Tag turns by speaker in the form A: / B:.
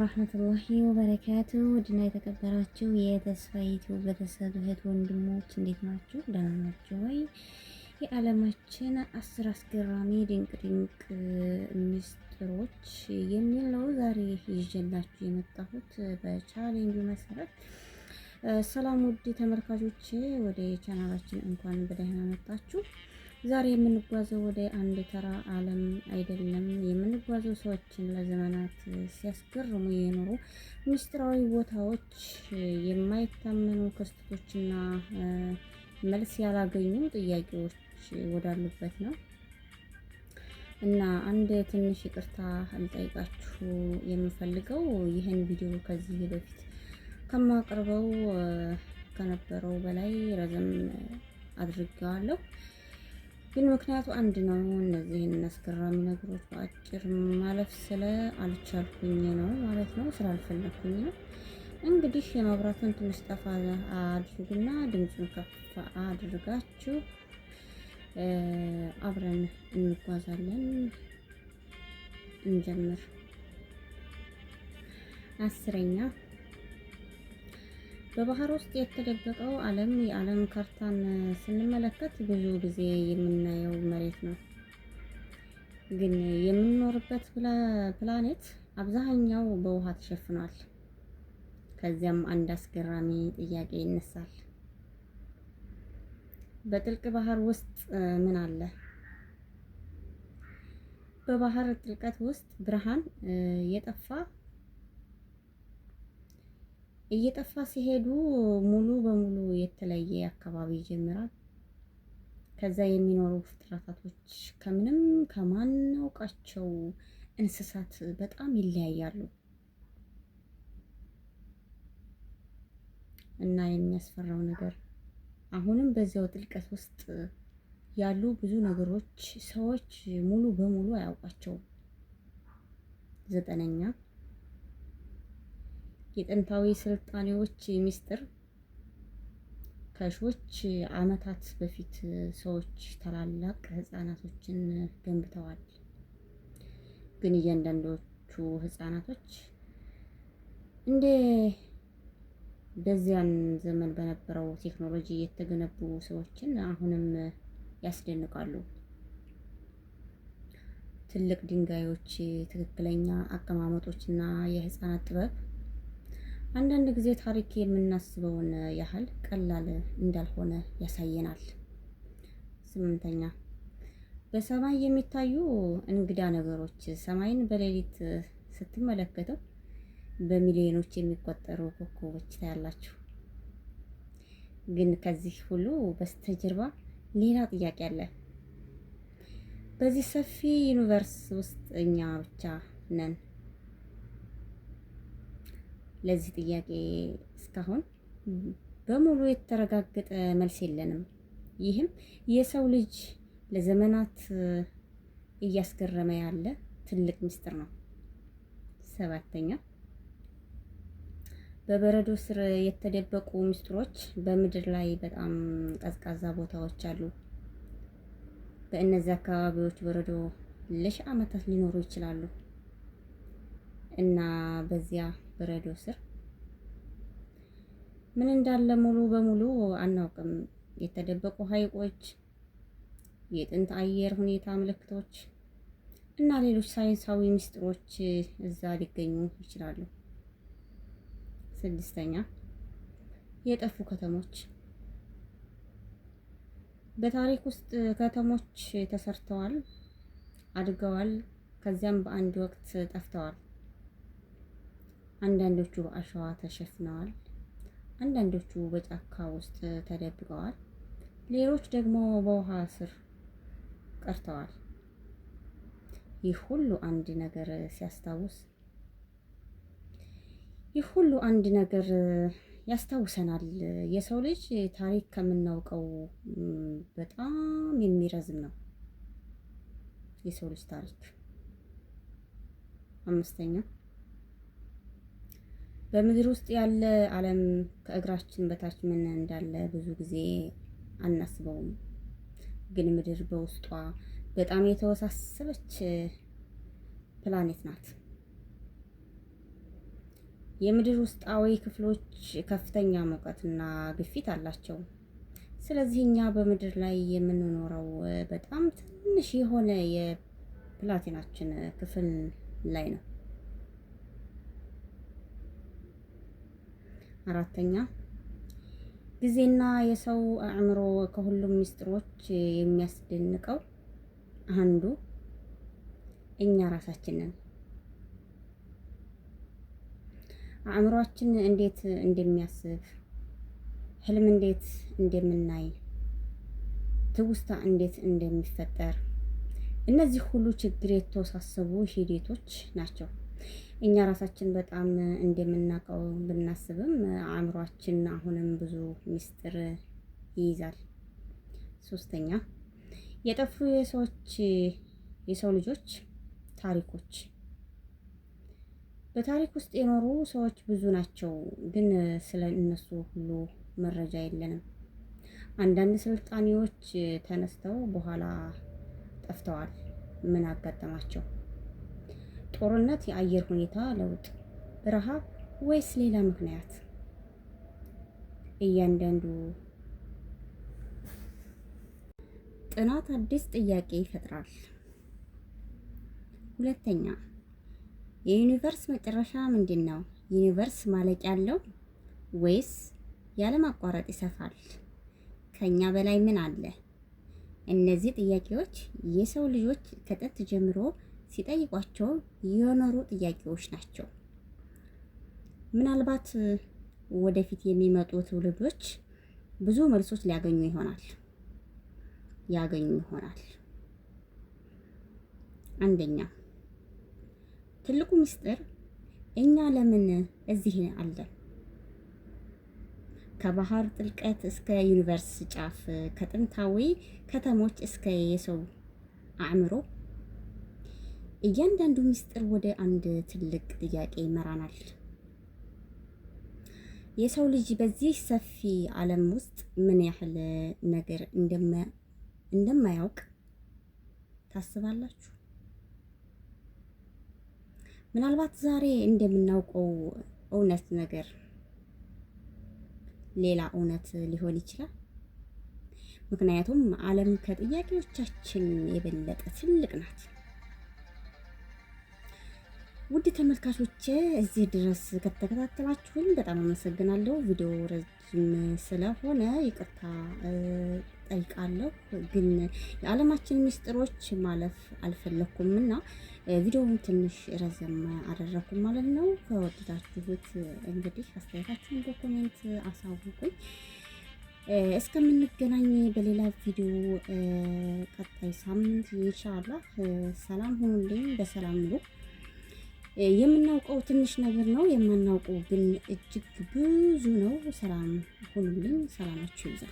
A: ወራህመቱላሂ ወበረካቱ ውድና የተከበራችሁ የተስፋይቱ ቤተሰብ እህት ወንድሞች እንዴት ናችሁ? ደህና ናችሁ ወይ? የዓለማችን 10 አስገራሚ ድንቅ ሚስጥሮች የሚል ነው ዛሬ ይዤላችሁ የመጣሁት በቻሌንጁ መሰረት። ሰላም ውድ ተመልካቾቼ፣ ወደ ቻናላችን እንኳን በደህና መጣችሁ። ዛሬ የምንጓዘው ወደ አንድ ተራ ዓለም አይደለም። የምንጓዘው ሰዎችን ለዘመናት ሲያስገርሙ የኖሩ ምስጢራዊ ቦታዎች፣ የማይታመኑ ክስተቶችና መልስ ያላገኙ ጥያቄዎች ወዳሉበት ነው እና አንድ ትንሽ ይቅርታ ልጠይቃችሁ የምፈልገው ይህን ቪዲዮ ከዚህ በፊት ከማቀርበው ከነበረው በላይ ረዘም አድርጌዋለሁ። ግን ምክንያቱ አንድ ነው። እነዚህን አስገራሚ ነገሮች በአጭር ማለፍ አልቻልኩኝ ነው ማለት ነው፣ ስላልፈለኩኝ ነው። እንግዲህ የመብራቱን ትንሽ ጠፋ አድርጉና ድምፁን ከፍ አድርጋችሁ አብረን እንጓዛለን። እንጀምር። 10ኛ በባህር ውስጥ የተደበቀው ዓለም። የዓለም ካርታን ስንመለከት ብዙ ጊዜ የምናየው መሬት ነው፣ ግን የምንኖርበት ፕላኔት አብዛኛው በውሃ ተሸፍኗል። ከዚያም አንድ አስገራሚ ጥያቄ ይነሳል። በጥልቅ ባህር ውስጥ ምን አለ? በባህር ጥልቀት ውስጥ ብርሃን እየጠፋ ሲሄዱ ሙሉ በሙሉ የተለየ አካባቢ ይጀምራል። ከዛ የሚኖሩ ፍጥረታቶች ከምንም ከማናውቃቸው እንስሳት በጣም ይለያያሉ እና የሚያስፈራው ነገር አሁንም በዚያው ጥልቀት ውስጥ ያሉ ብዙ ነገሮች ሰዎች ሙሉ በሙሉ አያውቃቸውም። 9ኛ የጥንታዊ ስልጣኔዎች ሚስጥር። ከሺዎች ዓመታት በፊት ሰዎች ታላላቅ ህፃናቶችን ገንብተዋል። ግን እያንዳንዶቹ ህፃናቶች እንደ በዚያን ዘመን በነበረው ቴክኖሎጂ የተገነቡ ሰዎችን አሁንም ያስደንቃሉ። ትልቅ ድንጋዮች፣ ትክክለኛ አቀማመጦችና የህፃናት ጥበብ አንዳንድ ጊዜ ታሪክ የምናስበውን ያህል ቀላል እንዳልሆነ ያሳየናል። 8ኛ በሰማይ የሚታዩ እንግዳ ነገሮች። ሰማይን በሌሊት ስትመለከተው በሚሊዮኖች የሚቆጠሩ ኮከቦች ታያላችሁ። ግን ከዚህ ሁሉ በስተጀርባ ሌላ ጥያቄ አለ። በዚህ ሰፊ ዩኒቨርስ ውስጥ እኛ ብቻ ነን? ለዚህ ጥያቄ እስካሁን በሙሉ የተረጋገጠ መልስ የለንም። ይህም የሰው ልጅ ለዘመናት እያስገረመ ያለ ትልቅ ምስጢር ነው። 7ኛ በበረዶ ስር የተደበቁ ምስጢሮች። በምድር ላይ በጣም ቀዝቃዛ ቦታዎች አሉ። በእነዚህ አካባቢዎች በረዶ ለሺህ ዓመታት ሊኖሩ ይችላሉ እና በዚያ በረዶ ስር ምን እንዳለ ሙሉ በሙሉ አናውቅም። የተደበቁ ሐይቆች፣ የጥንት አየር ሁኔታ ምልክቶች እና ሌሎች ሳይንሳዊ ምስጢሮች እዛ ሊገኙ ይችላሉ። 6ኛ የጠፉ ከተሞች። በታሪክ ውስጥ ከተሞች ተሰርተዋል፣ አድገዋል፣ ከዚያም በአንድ ወቅት ጠፍተዋል። አንዳንዶቹ በአሸዋ ተሸፍነዋል፣ አንዳንዶቹ በጫካ ውስጥ ተደብቀዋል፣ ሌሎች ደግሞ በውሃ ስር ቀርተዋል። ይህ ሁሉ አንድ ነገር ያስታውሰናል። የሰው ልጅ ታሪክ ከምናውቀው በጣም የሚረዝም ነው የሰው ልጅ ታሪክ። 5ኛ በምድር ውስጥ ያለ ዓለም ከእግራችን በታች ምን እንዳለ ብዙ ጊዜ አናስበውም። ግን ምድር በውስጧ በጣም የተወሳሰበች ፕላኔት ናት። የምድር ውስጣዊ ክፍሎች ከፍተኛ ሙቀትና ግፊት አላቸው። ስለዚህ እኛ በምድር ላይ የምንኖረው በጣም ትንሽ የሆነ የፕላኔታችን ክፍል ላይ ነው። አራተኛ ጊዜና የሰው አእምሮ ከሁሉም ምስጢሮች የሚያስደንቀው አንዱ እኛ ራሳችን ነን። አእምሮአችን እንዴት እንደሚያስብ፣ ህልም እንዴት እንደምናይ፣ ትውስታ እንዴት እንደሚፈጠር፣ እነዚህ ሁሉ ችግር የተወሳሰቡ ሂደቶች ናቸው። እኛ ራሳችን በጣም እንደምናውቀው ብናስብም አእምሮአችን አሁንም ብዙ ምስጢር ይይዛል። ሶስተኛ የጠፉ የሰው ልጆች ታሪኮች። በታሪክ ውስጥ የኖሩ ሰዎች ብዙ ናቸው፣ ግን ስለ እነሱ ሁሉ መረጃ የለንም። አንዳንድ ስልጣኔዎች ተነስተው በኋላ ጠፍተዋል። ምን አጋጠማቸው? ጦርነት፣ የአየር ሁኔታ ለውጥ፣ ረሃብ ወይስ ሌላ ምክንያት? እያንዳንዱ ጥናት አዲስ ጥያቄ ይፈጥራል። ሁለተኛ የዩኒቨርስ መጨረሻ ምንድን ነው? ዩኒቨርስ ማለቂያ አለው ወይስ ያለማቋረጥ ይሰፋል? ከኛ በላይ ምን አለ? እነዚህ ጥያቄዎች የሰው ልጆች ከጥንት ጀምሮ ሲጠይቋቸው የኖሩ ጥያቄዎች ናቸው። ምናልባት ወደፊት የሚመጡ ትውልዶች ብዙ መልሶች ያገኙ ይሆናል። አንደኛ ትልቁ ምስጢር እኛ ለምን እዚህ አለን? ከባህር ጥልቀት እስከ ዩኒቨርስ ጫፍ፣ ከጥንታዊ ከተሞች እስከ የሰው አእምሮ፣ እያንዳንዱ ምስጢር ወደ አንድ ትልቅ ጥያቄ ይመራናል። የሰው ልጅ በዚህ ሰፊ ዓለም ውስጥ ምን ያህል ነገር እንደማያውቅ ታስባላችሁ? ምናልባት ዛሬ እንደምናውቀው እውነት ነገር ሌላ እውነት ሊሆን ይችላል። ምክንያቱም ዓለም ከጥያቄዎቻችን የበለጠ ትልቅ ናት። ውድ ተመልካቾቼ እዚህ ድረስ ከተከታተላችሁኝ በጣም አመሰግናለሁ። ቪዲዮ ረጅም ስለሆነ ይቅርታ ጠይቃለሁ፣ ግን የዓለማችን ምስጢሮች ማለፍ አልፈለኩምና ቪዲዮውን ትንሽ ረዘም አደረኩም ማለት ነው። ከወደዳችሁት እንግዲህ አስተያየታችሁን በኮሜንት አሳውቁኝ። እስከምንገናኝ በሌላ ቪዲዮ ቀጣይ ሳምንት ኢንሻአላህ ሰላም ሁኑልኝ፣ በሰላም ነው። የምናውቀው ትንሽ ነገር ነው፣ የማናውቀው ግን እጅግ ብዙ ነው። ሰላም ሁኑልኝ፣ ሰላማችሁ ይብዛ።